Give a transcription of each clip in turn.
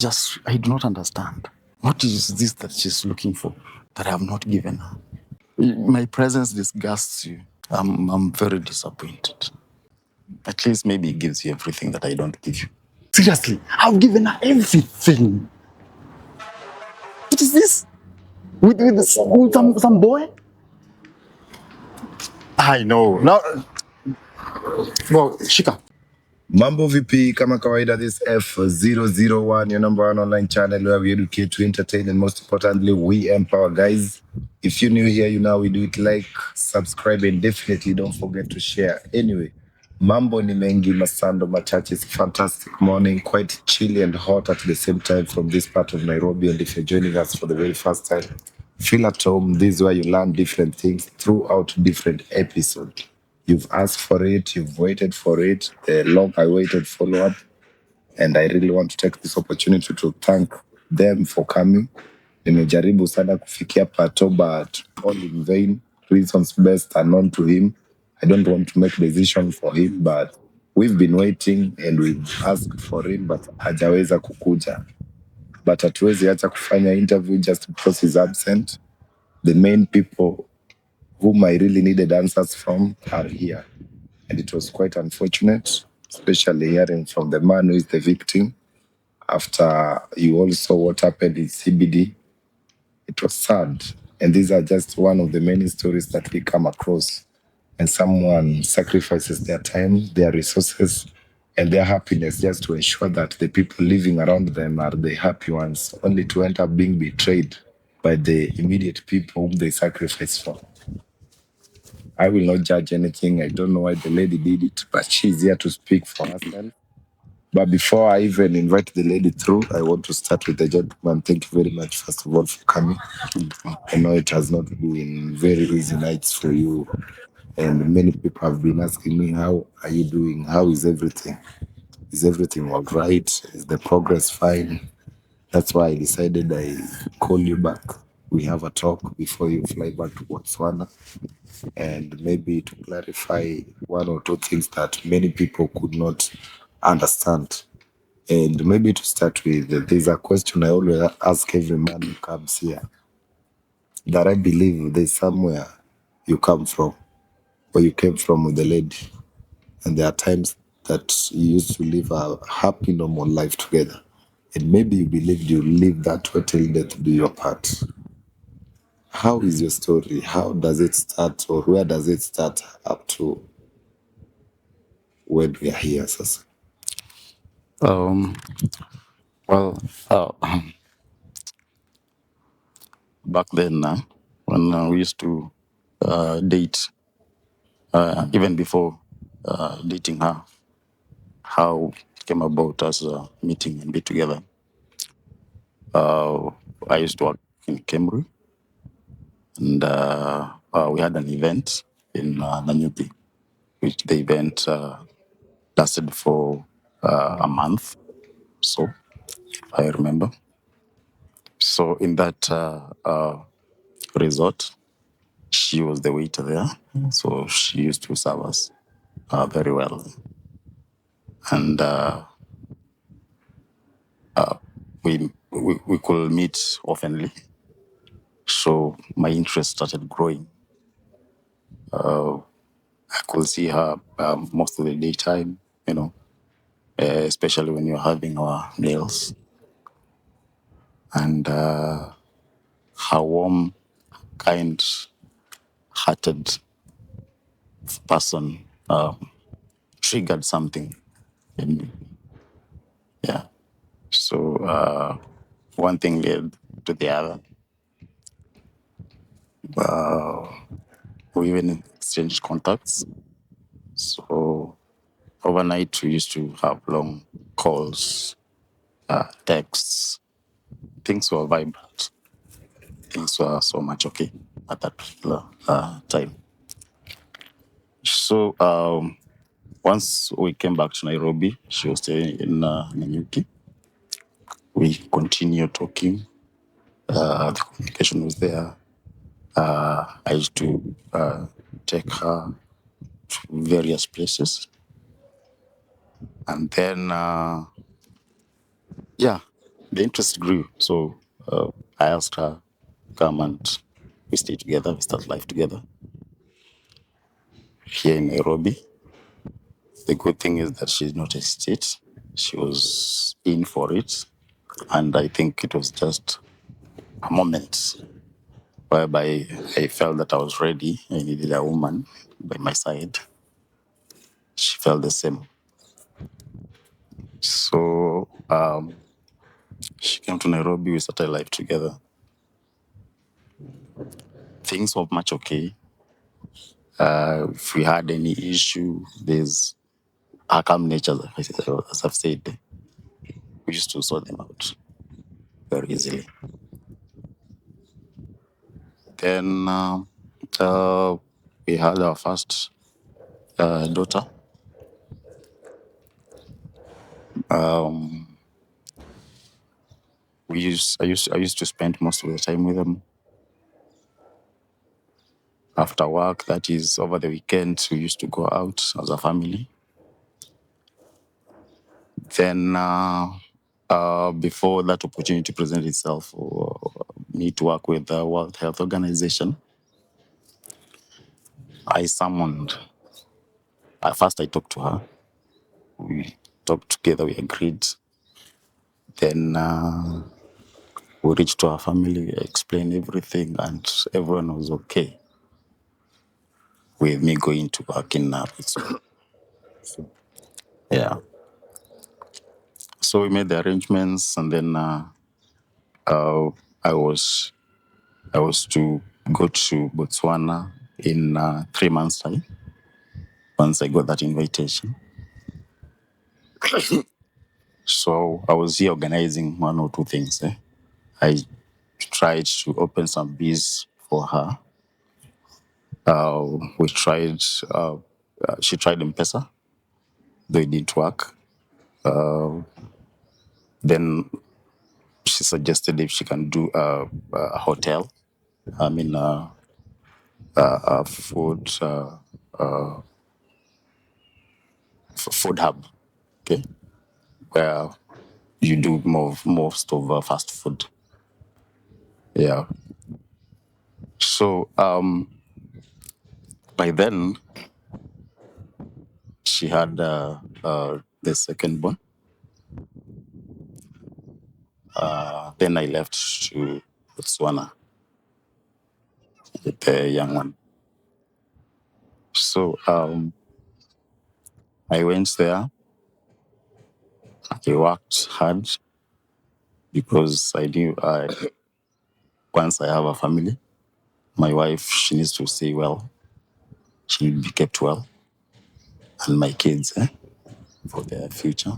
I do not understand. What is this that she's looking for that I have not given her? My presence disgusts you. I'm very disappointed. At least maybe it gives you everything that I don't give you. Seriously, I've given her everything. What is this? With some boy? I know. Now, well, Shika. Mambo VP, kama kawaida, this F001, your number one online channel where we educate, to entertain, and most importantly, we empower. Guys, if you're new here, you know we do it. Like, subscribe, and definitely don't forget to share. Anyway, mambo ni mengi, masando machache. It's a fantastic morning, quite chilly and hot at the same time from this part of Nairobi. And if you're joining us for the very first time, feel at home. This is where you learn different things throughout different episodes. You've asked for it, you've waited for it, the long-awaited follow-up, and I really want to take this opportunity to thank them for coming. Nimejaribu sana kufikia Pato, but all in vain. Reasons best are known to him. I don't want to make decision for him, but we've been waiting and we've asked for him, but hajaweza kukuja. But hatuwezi acha kufanya interview just because he's absent. The main people whom I really needed answers from are here. And it was quite unfortunate, especially hearing from the man who is the victim after you all saw what happened in CBD. It was sad. And these are just one of the many stories that we come across. And someone sacrifices their time, their resources, and their happiness just to ensure that the people living around them are the happy ones, only to end up being betrayed by the immediate people whom they sacrifice for. I will not judge anything. I don't know why the lady did it, but she's here to speak for herself. But before I even invite the lady through, I want to start with the gentleman. Thank you very much, first of all, for coming. I know it has not been very easy nights for you. And many people have been asking me, how are you doing? How is everything? Is everything all right? Is the progress fine? That's why I decided I call you back. We have a talk before you fly back to Botswana, and maybe to clarify one or two things that many people could not understand. And maybe to start with, there's a question I always ask every man who comes here, that I believe there's somewhere you come from, or you came from with the lady, and there are times that you used to live a happy, normal life together. And maybe you believed you live that way till death do your part. How is your story? How does it start, or where does it start up to when we are here, Sasa? Well, back then, when we used to date, even before dating her, how it came about us meeting and be together. I used to work in Kemru, and we had an event in Nairobi, which the event lasted for a month, so I remember. So in that resort, she was the waiter there, so she used to serve us very well, and we could meet oftenly. So my interest started growing. I could see her most of the daytime, especially when you're having our meals. And her warm, kind-hearted person triggered something in me. Yeah. So one thing led to the other. We even exchanged contacts. So overnight, we used to have long calls, texts. Things were vibrant. Things were so much okay at that particular time. So once we came back to Nairobi, she was staying in Nanyuki. We continued talking. The communication was there. I used to take her to various places. And then, yeah, the interest grew. So I asked her, come and we stay together, we start life together here in Nairobi. The good thing is that she's not a state. She was in for it. And I think it was just a moment whereby I felt that I was ready. I needed a woman by my side. She felt the same. So she came to Nairobi. We started life together. Things were much okay. If we had any issue, there's her calm nature, as I've said, we used to sort them out very easily. Then we had our first daughter. I used to spend most of the time with them. After work, that is over the weekends, we used to go out as a family. Then before that opportunity presented itself for me to work with the World Health Organization, I summoned. At first, I talked to her. We talked together. We agreed. Then we reached to our family, explained everything, and everyone was okay with me going to work in Botswana. Yeah. So we made the arrangements, and then I was to go to Botswana in 3 months' time. Once I got that invitation, so I was here organizing one or two things. I tried to open some bees for her. We tried. She tried M-Pesa, though it didn't work. Then she suggested if she can do a hotel. I mean, a food hub. Okay, where you do most of fast food. Yeah. So by then she had the second born. Then I left to Botswana with the young one. So I went there. I worked hard because I knew once I have a family, my wife, she needs to stay well. She need to be kept well. And my kids, for their future.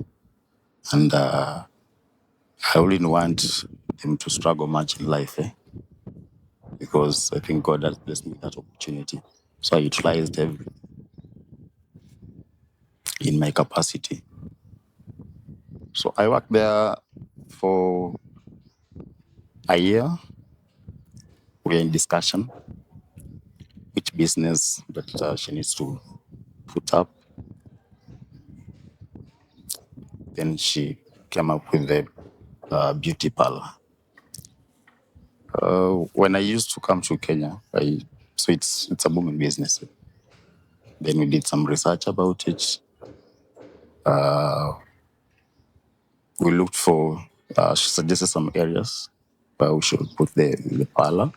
And I wouldn't want them to struggle much in life, because I think God has blessed me with that opportunity. So I utilized everything in my capacity. So I worked there for a year. We're in discussion which business that she needs to put up. Then she came up with the beauty parlor. When I used to come to Kenya, so it's a booming business. Then we did some research about it. We looked for, she suggested some areas where we should put the parlor.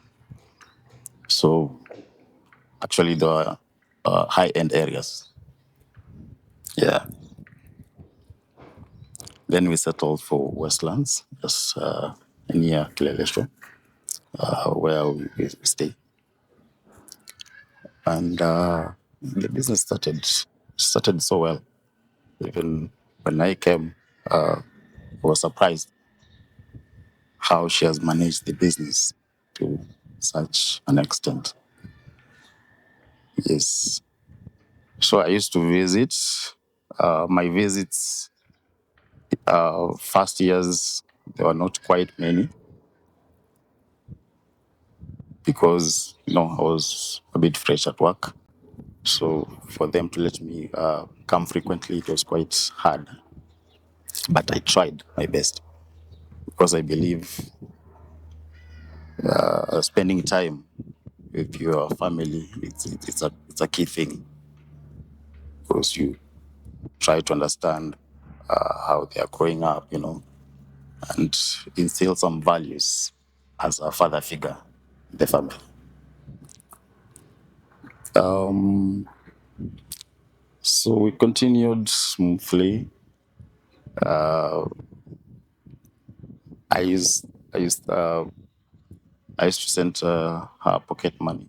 So actually, there are high-end areas. Yeah. Then we settled for Westlands, just near Kileleshwa, where we stay. And the business started so well. Even when I came, I was surprised how she has managed the business to such an extent. Yes. So I used to visit. My visits, first years, there were not quite many because, I was a bit fresh at work. So for them to let me come frequently, it was quite hard. But I tried my best. because I believe spending time with your family, it's a key thing, because you try to understand how they are growing up, and instill some values as a father figure in the family. So we continued smoothly. I used I used I used to send her pocket money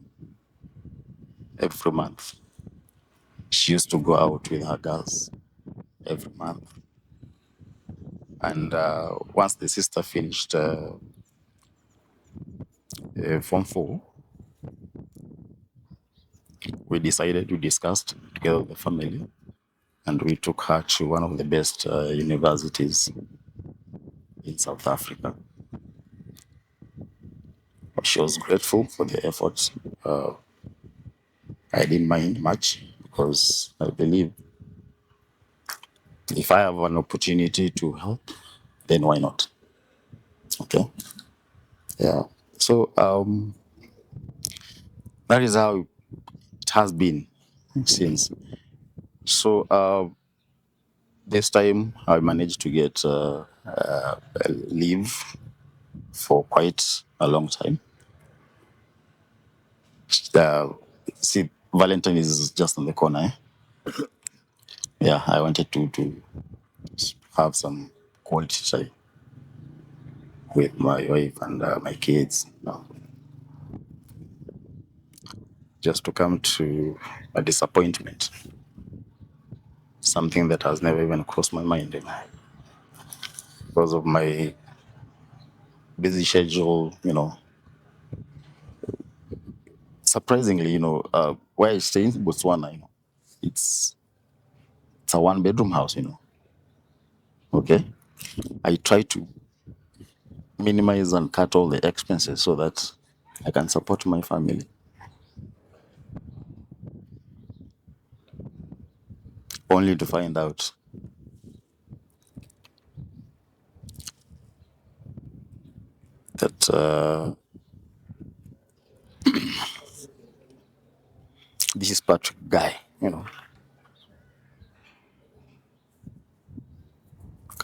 every month. She used to go out with her girls every month. And once the sister finished Form 4, we discussed together with the family, and we took her to one of the best universities in South Africa. She was grateful for the efforts. I didn't mind much because I believe if I have an opportunity to help, then why not? Okay. Yeah. So that is how it has been since. So this time I managed to get leave for quite a long time. Uh, See, Valentine is just on the corner. Yeah, I wanted to have some quality time with my wife and my kids. Just to come to a disappointment, something that has never even crossed my mind, because of my busy schedule. Surprisingly, where I stay in Botswana, it's a one-bedroom house. Okay, I try to minimize and cut all the expenses so that I can support my family. Only to find out that this is Patrick guy. Can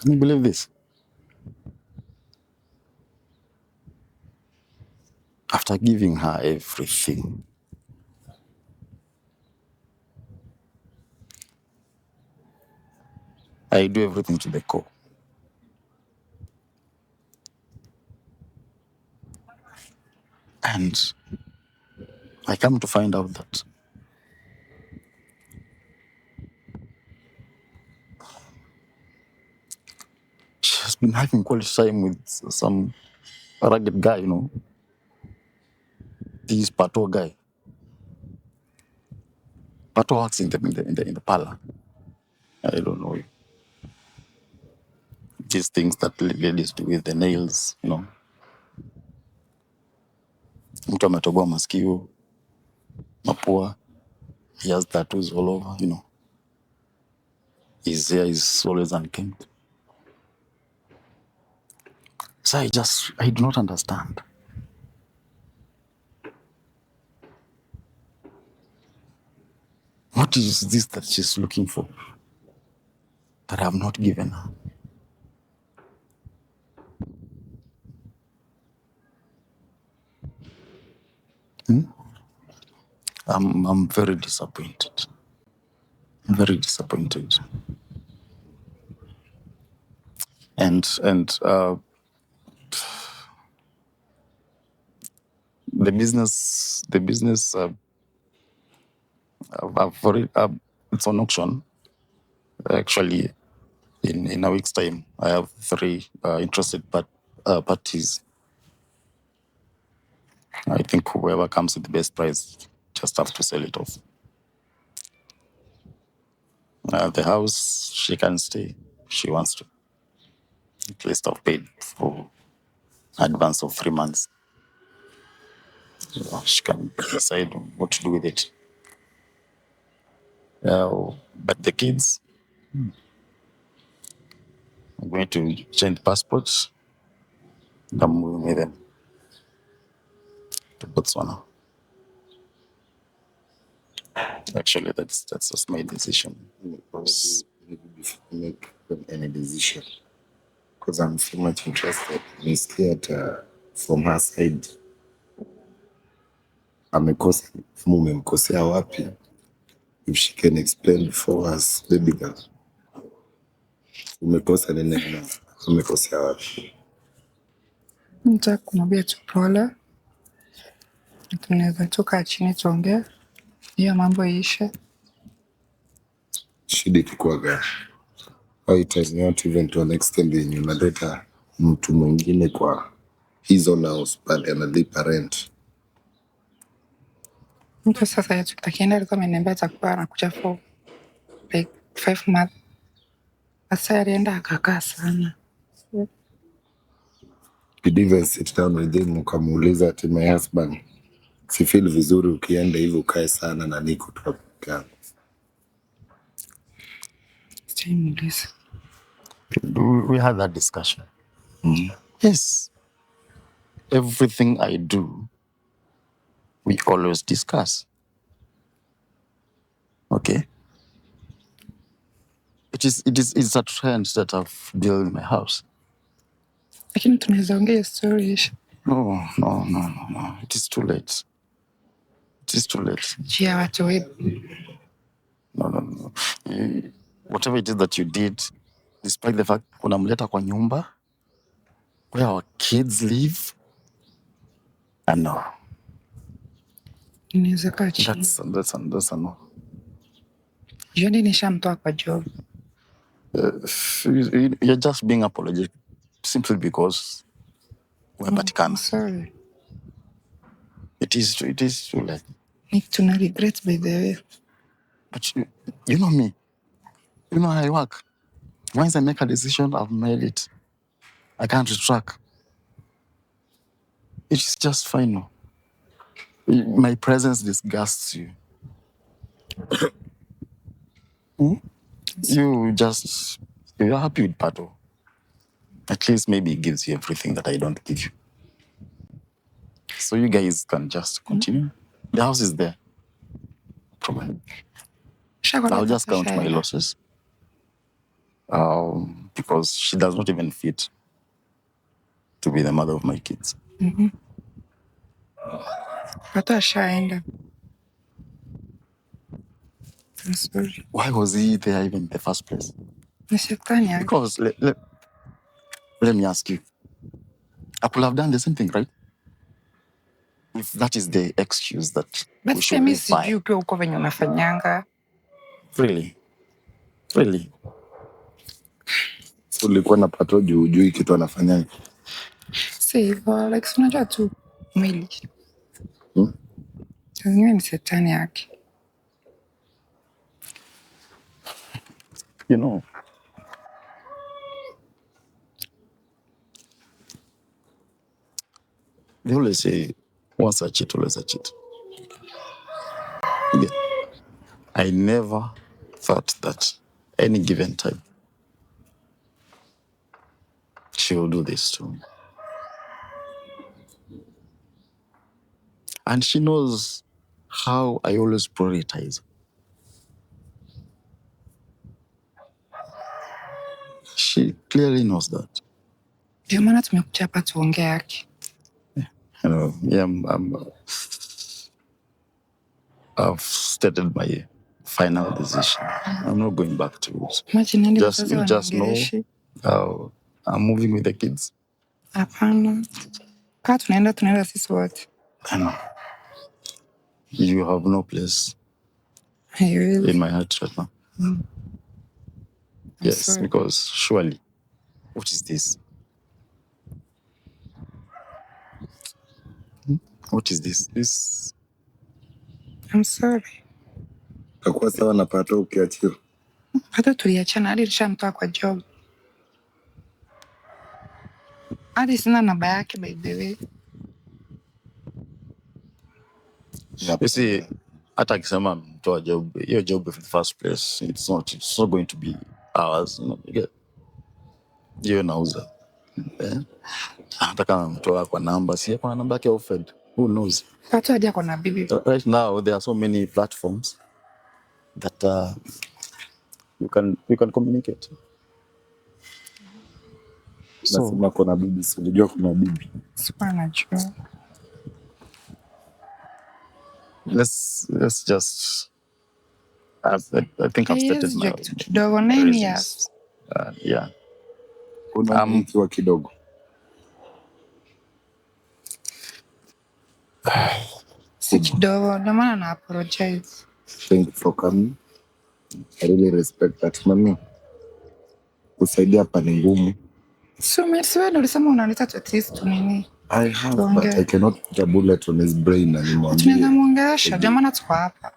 you believe this? After giving her everything, I do everything to the core. And I come to find out that she has been having quality time with some rugged guy, This Pato guy. Pato works in the parlor. I don't know. These things that ladies do with the nails, Mtu ametoboa masikio, mapua. He has tattoos all over. His hair is always unkempt. So I do not understand. What is this that she's looking for that I have not given her? I'm very disappointed. Very disappointed. And the business I've already, it's on auction. Actually, in a week's time, I have three interested parties. I think whoever comes with the best price just have to sell it off. The house, she can stay if she wants to. At least I've paid for advance of 3 months. So she can decide what to do with it. But the kids, I'm going to change passports. I'm moving with him to Botswana. Actually, that's just my decision. Because make any decision. Because I'm so much interested. Nisikia from her side umemkosea wapi? If she can explain for us, baby girl. Umekosa nini na umekosea wapi? Nataka kumwambia tu pole, tunaweza tukaa chini tuongee hiyo mambo iishe. Shida ikikuwa gani? Why it has not even to an extent yenye unaleta mtu mwingine kwa hizo house but analipa rent. Mtu sasa yetu akienda alikuwa ameniambia atakuwa anakuja for like 5 months. Sasa alienda akakaa sana. Did you even sit down with him ukamuuliza ati my husband, si feel vizuri ukienda hivi ukae sana na niko tu hapo? Simuuliza. We had that discussion. Yes. Everything I do, we always discuss. Okay? It's a trend that I've built in my house. Lakini tunaweza ongea hiyo story iishe. No. It is too late. It is too late. Jia watu wetu. No. Whatever it is that you did, despite the fact unamleta kwa nyumba where our kids live, and no. Inaweza kaa chini. That's a no. Jioni nishamtoa kwa job. You're just being apologetic simply because umepatikana. Sorry. It is too late. Tuna regret by the way. But you know me. You know how I work. Once I make a decision, I've made it. I can't retract. It's just final. My presence disgusts you. You're happy with Pato. At least maybe it gives you everything that I don't give you. So you guys can just continue. The house is there. Problem. I'll just count my losses. Because she does not even fit to be the mother of my kids. Pato ashaenda. I'm sorry. Why was he there even in the first place? Ni shetani yake. Because let me ask you. I could have done the same thing, right? If that is the excuse that we should live by. Sijui ukiwa uko venye unafanyanga. Really? So ulikuwa na Pato juu hujui kitu anafanya. Si hivyo, like unajua tu mwili. Ni shetani yake. You know, they always say, once a cheat, always a cheat. Yeah. I never thought that any given time she will do this to me. And she knows how I always prioritize. She clearly knows that. Ndio maana tumekuja hapa tuongee yake. You know, yeah, I've stated my final decision. I'm not going back to it. You just know I'm moving with the kids. Hapana. Kaa tunaenda sisi wote. I know. You have no place Really? in my heart right now. Yes, sorry. Because surely, what is this? What is this? I'm sorry. Takuwa sawa na Pato ukiachio. Pato tuliachana hadi nishamtoa kwa job. Hadi sina namba yake by the way. You see, hata akisema mtoa job, your job in the first place, it's not going to be ours. You get, you're nauza. Hata kama mtoa kwa namba, si kwa namba yake offered. Who knows? Watu hadi ako na bibi. Right now there are so many platforms that you can communicate. So Nasema kuna bibi, si unajua kuna bibi. Sikuwa najua. let's just I think I've stated my kidogo 9 years. Yeah. Kuna ikiwa kidogo. Si kidogo, ndio maana na apologize. Thank you for coming. I really respect that, mami. Kusaidia hapa ni ngumu. So wewe ulisema unanita at least tu nini? I have, but I cannot put a bullet on his brain and nimwambie. Tunaweza muongelesha, ndio maana tuko hapa.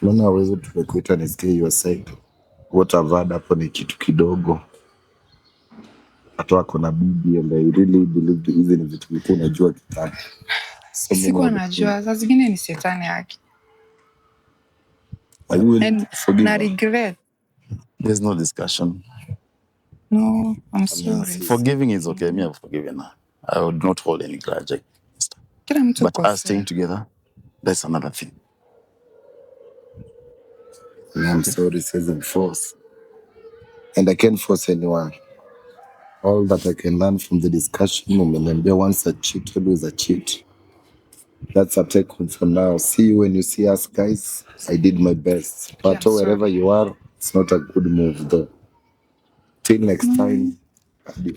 Mbona hawezi tumekuita nisikie your side? What I've had hapo ni kitu kidogo. Hata wako na bibi and I really believe hizi ni vitu vilikuwa unajua kitambo. Sikuwa najua, saa zingine ni shetani yake. Are you willing to forgive? Na regret. There's no discussion. No, I'm sorry. Forgiving is okay. Me, I've forgiven her. I would not hold any grudge. But us staying together, that's another thing. I'm sorry, says in force. And I can't force anyone. All that I can learn from the discussion, once a cheat, always a cheat. That's a take home for now. See you when you see us, guys. I did my best. But wherever you are, it's not a good move, though. Till next time. Adieu.